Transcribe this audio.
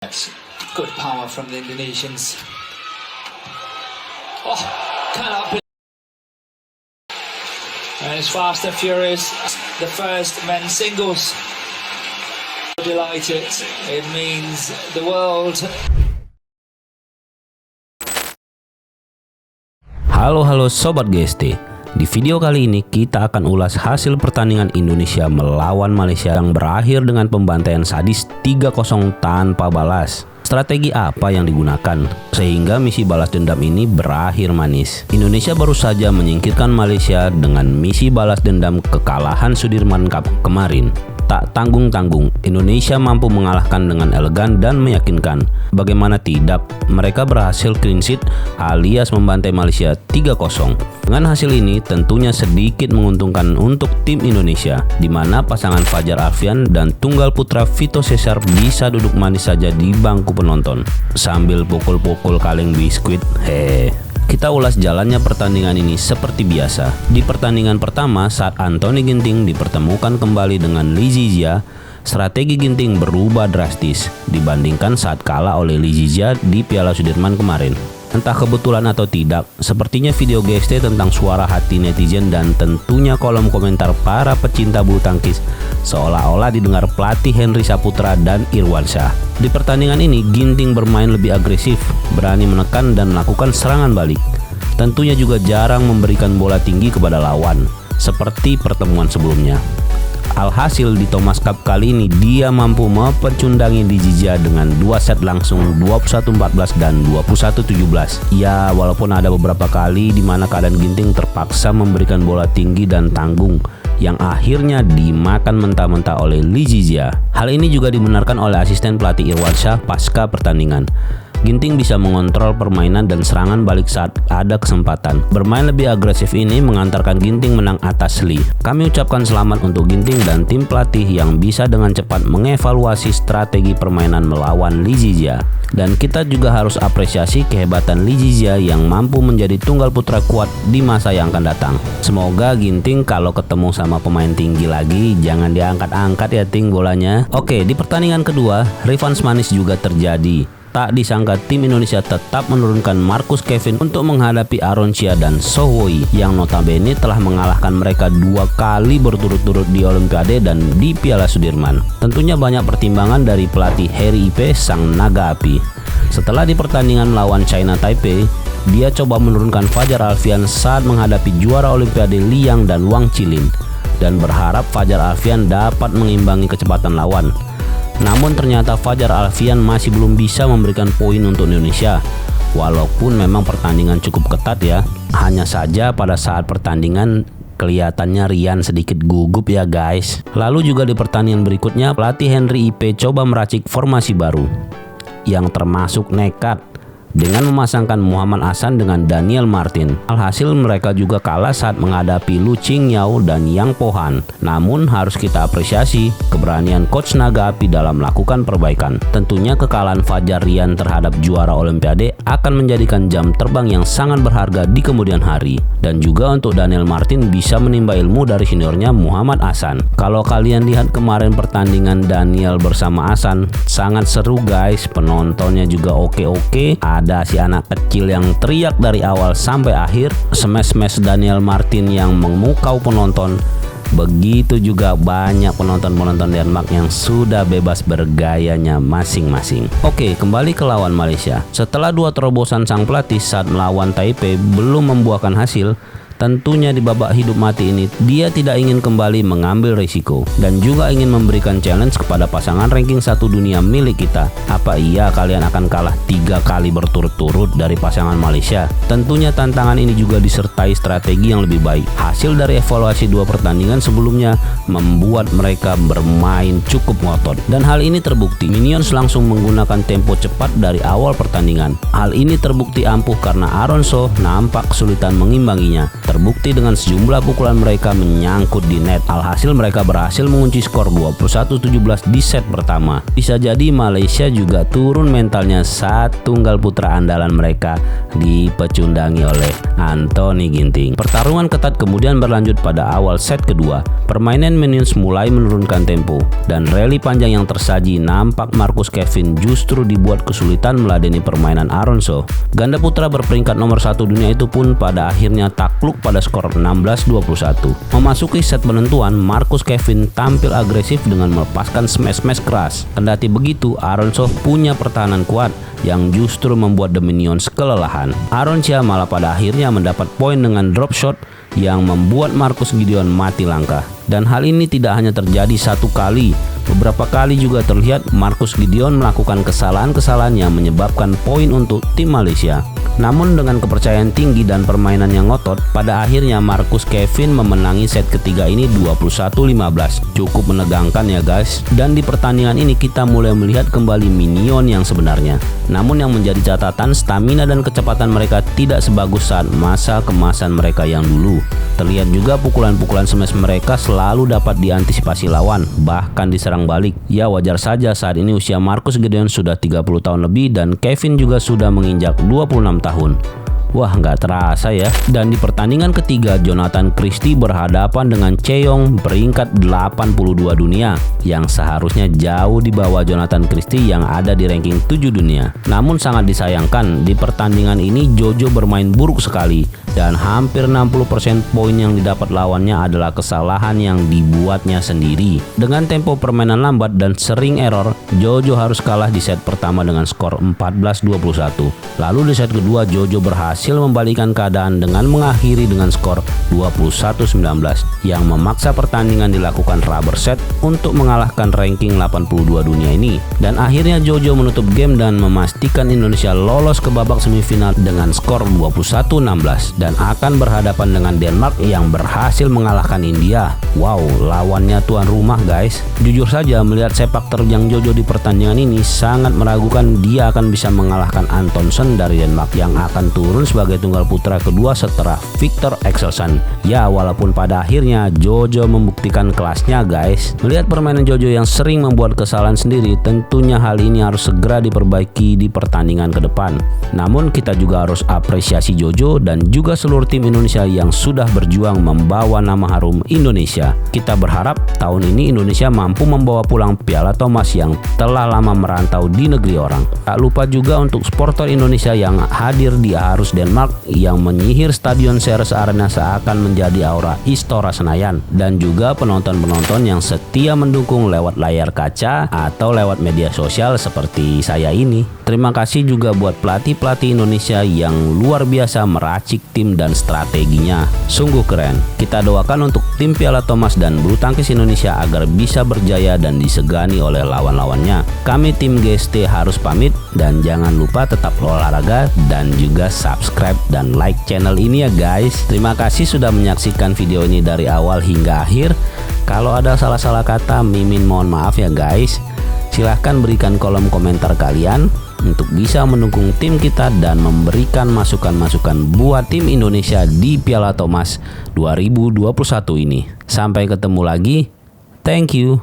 That's good power from the Indonesians. Oh, cannot be. And it's fast and furious. The first men's singles. Delighted. It means the world. Halo Sobat GST. Di video kali ini kita akan ulas hasil pertandingan Indonesia melawan Malaysia yang berakhir dengan pembantaian sadis 3-0 tanpa balas. Strategi apa yang digunakan sehingga misi balas dendam ini berakhir manis? Indonesia baru saja menyingkirkan Malaysia dengan misi balas dendam kekalahan Sudirman Cup kemarin. Tak tanggung-tanggung, Indonesia mampu mengalahkan dengan elegan dan meyakinkan. Bagaimana tidak, mereka berhasil clean sheet alias membantai Malaysia 3-0. Dengan hasil ini tentunya sedikit menguntungkan untuk tim Indonesia, di mana pasangan Fajar Alfian dan tunggal putra Vito Cesar bisa duduk manis saja di bangku penonton sambil pukul-pukul kaleng biskuit. Kita ulas jalannya pertandingan ini seperti biasa. Di pertandingan pertama, saat Anthony Ginting dipertemukan kembali dengan Lee Zizia, strategi Ginting berubah drastis dibandingkan saat kalah oleh Lee Zizia di Piala Sudirman kemarin. Entah kebetulan atau tidak, sepertinya video GST tentang suara hati netizen dan tentunya kolom komentar para pecinta bulu tangkis seolah-olah didengar pelatih Henry Saputra dan Irwansyah. Di pertandingan ini, Ginting bermain lebih agresif, berani menekan dan melakukan serangan balik. Tentunya juga jarang memberikan bola tinggi kepada lawan, seperti pertemuan sebelumnya. Alhasil di Thomas Cup kali ini dia mampu mempecundangi Lee Zizia dengan 2 set langsung 21-14 dan 21-17. Ya, walaupun ada beberapa kali di mana keadaan Ginting terpaksa memberikan bola tinggi dan tanggung yang akhirnya dimakan mentah-mentah oleh Lee Zizia. Hal ini juga dibenarkan oleh asisten pelatih Irwansyah pasca pertandingan. Ginting bisa mengontrol permainan dan serangan balik saat ada kesempatan. Bermain lebih agresif ini mengantarkan Ginting menang atas Lee. Kami ucapkan selamat untuk Ginting dan tim pelatih yang bisa dengan cepat mengevaluasi strategi permainan melawan Lee Zizia. Dan kita juga harus apresiasi kehebatan Lee Zizia yang mampu menjadi tunggal putra kuat di masa yang akan datang. Semoga Ginting kalau ketemu sama pemain tinggi lagi jangan diangkat-angkat ya Ting bolanya. Oke, di pertandingan kedua, revanche manis juga terjadi. Tak disangka tim Indonesia tetap menurunkan Marcus Kevin untuk menghadapi Aaron Chia dan Soh Woi yang notabene telah mengalahkan mereka 2 kali berturut-turut di Olimpiade dan di Piala Sudirman. Tentunya banyak pertimbangan dari pelatih Harry Ipe sang naga api. Setelah di pertandingan melawan China Taipei, dia coba menurunkan Fajar Alfian saat menghadapi juara Olimpiade Liang dan Wang Chilin dan berharap Fajar Alfian dapat mengimbangi kecepatan lawan. Namun ternyata Fajar Alfian masih belum bisa memberikan poin untuk Indonesia. Walaupun memang pertandingan cukup ketat ya. Hanya saja pada saat pertandingan kelihatannya Rian sedikit gugup ya guys. Lalu juga di pertandingan berikutnya pelatih Henry Ipe coba meracik formasi baru yang termasuk nekat dengan memasangkan Muhammad Ahsan dengan Daniel Martin. Alhasil mereka juga kalah saat menghadapi Lu Qingyao dan Yang Pohan. Namun harus kita apresiasi keberanian coach naga api dalam melakukan perbaikan. Tentunya kekalahan Fajar Rian terhadap juara Olimpiade akan menjadikan jam terbang yang sangat berharga di kemudian hari. Dan juga untuk Daniel Martin bisa menimba ilmu dari seniornya Muhammad Ahsan. Kalau kalian lihat kemarin pertandingan Daniel bersama Ahsan, sangat seru guys. Penontonnya juga oke-oke. Ada si anak kecil yang teriak dari awal sampai akhir, smash Daniel Martin yang memukau penonton. Begitu juga banyak penonton-penonton Denmark yang sudah bebas bergayanya masing-masing. Oke, kembali ke lawan Malaysia. Setelah 2 terobosan sang pelatih saat melawan Taipei belum membuahkan hasil, tentunya di babak hidup mati ini dia tidak ingin kembali mengambil risiko dan juga ingin memberikan challenge kepada pasangan ranking 1 dunia milik kita. Apa iya kalian akan kalah 3 kali berturut-turut dari pasangan Malaysia? Tentunya tantangan ini juga disertai strategi yang lebih baik. Hasil dari evaluasi 2 pertandingan sebelumnya membuat mereka bermain cukup ngotot dan hal ini terbukti. Minions langsung menggunakan tempo cepat dari awal pertandingan. Hal ini terbukti ampuh karena Aaron Soh nampak kesulitan mengimbanginya. terbukti dengan sejumlah pukulan mereka menyangkut di net. Alhasil mereka berhasil mengunci skor 21-17 di set pertama. Bisa jadi Malaysia juga turun mentalnya saat tunggal putra andalan mereka dipecundangi oleh Anthony Ginting. Pertarungan ketat kemudian berlanjut pada awal set kedua. Permainan Minions mulai menurunkan tempo dan rally panjang yang tersaji nampak Marcus Kevin justru dibuat kesulitan meladeni permainan Aronso. Ganda putra berperingkat nomor 1 dunia itu pun pada akhirnya takluk pada skor 16-21. Memasuki set penentuan, Marcus Kevin tampil agresif dengan melepaskan smash-smash keras. Kendati begitu, Aronso punya pertahanan kuat yang justru membuat The Minions kelelahan. Aronso malah pada akhirnya mendapat poin dengan drop shot yang membuat Marcus Gideon mati langkah. Dan hal ini tidak hanya terjadi satu kali, beberapa kali juga terlihat Marcus Gideon melakukan kesalahan-kesalahan yang menyebabkan poin untuk tim Malaysia. Namun dengan kepercayaan tinggi dan permainan yang ngotot, pada akhirnya Marcus Kevin memenangi set ketiga ini 21-15. Cukup menegangkan ya guys. Dan di pertandingan ini kita mulai melihat kembali Minion yang sebenarnya. Namun yang menjadi catatan, stamina dan kecepatan mereka tidak sebagus saat masa kemasan mereka yang dulu. Terlihat juga pukulan-pukulan smash mereka selalu dapat diantisipasi lawan, bahkan diserang balik. Ya wajar saja saat ini usia Marcus Gideon sudah 30 tahun lebih dan Kevin juga sudah menginjak 26 tahun. Wah, nggak terasa ya. Dan di pertandingan ketiga, Jonathan Christie berhadapan dengan Cheong peringkat 82 dunia yang seharusnya jauh di bawah Jonathan Christie yang ada di ranking 7 dunia. Namun sangat disayangkan, di pertandingan ini Jojo bermain buruk sekali dan hampir 60% poin yang didapat lawannya adalah kesalahan yang dibuatnya sendiri. Dengan tempo permainan lambat dan sering error, Jojo harus kalah di set pertama dengan skor 14-21. Lalu di set kedua, Jojo berhasil membalikkan keadaan dengan mengakhiri dengan skor 21-19 yang memaksa pertandingan dilakukan rubber set untuk mengalahkan ranking 82 dunia ini. Dan akhirnya Jojo menutup game dan memastikan Indonesia lolos ke babak semifinal dengan skor 21-16 dan akan berhadapan dengan Denmark yang berhasil mengalahkan India. Wow, lawannya tuan rumah guys. Jujur saja melihat sepak terjang Jojo di pertandingan ini sangat meragukan dia akan bisa mengalahkan Antonsen dari Denmark yang akan turun sebagai tunggal putra kedua setelah Victor Axelsen. Ya, walaupun pada akhirnya Jojo membuktikan kelasnya guys. Melihat permainan Jojo yang sering membuat kesalahan sendiri, tentunya hal ini harus segera diperbaiki di pertandingan ke depan. Namun kita juga harus apresiasi Jojo dan juga seluruh tim Indonesia yang sudah berjuang membawa nama harum Indonesia. Kita berharap tahun ini Indonesia mampu membawa pulang Piala Thomas yang telah lama merantau di negeri orang. Tak lupa juga untuk supporter Indonesia yang hadir di Aarhus Denmark yang menyihir Stadion Ceres Arena seakan menjadi aura Istora Senayan, dan juga penonton-penonton yang setia mendukung lewat layar kaca atau lewat media sosial seperti saya ini. Terima kasih juga buat pelatih-pelatih Indonesia yang luar biasa meracik tim dan strateginya. Sungguh keren. Kita doakan untuk tim Piala Thomas dan bulu tangkis Indonesia agar bisa berjaya dan disegani oleh lawan-lawannya. Kami tim GST harus pamit dan jangan lupa tetap olahraga dan juga subscribe dan like channel ini ya guys. Terima kasih sudah menyaksikan video ini dari awal hingga akhir. Kalau ada salah-salah kata, Mimin mohon maaf ya guys. Silahkan berikan kolom komentar kalian untuk bisa mendukung tim kita dan memberikan masukan-masukan buat tim Indonesia di Piala Thomas 2021 ini. Sampai ketemu lagi. Thank you.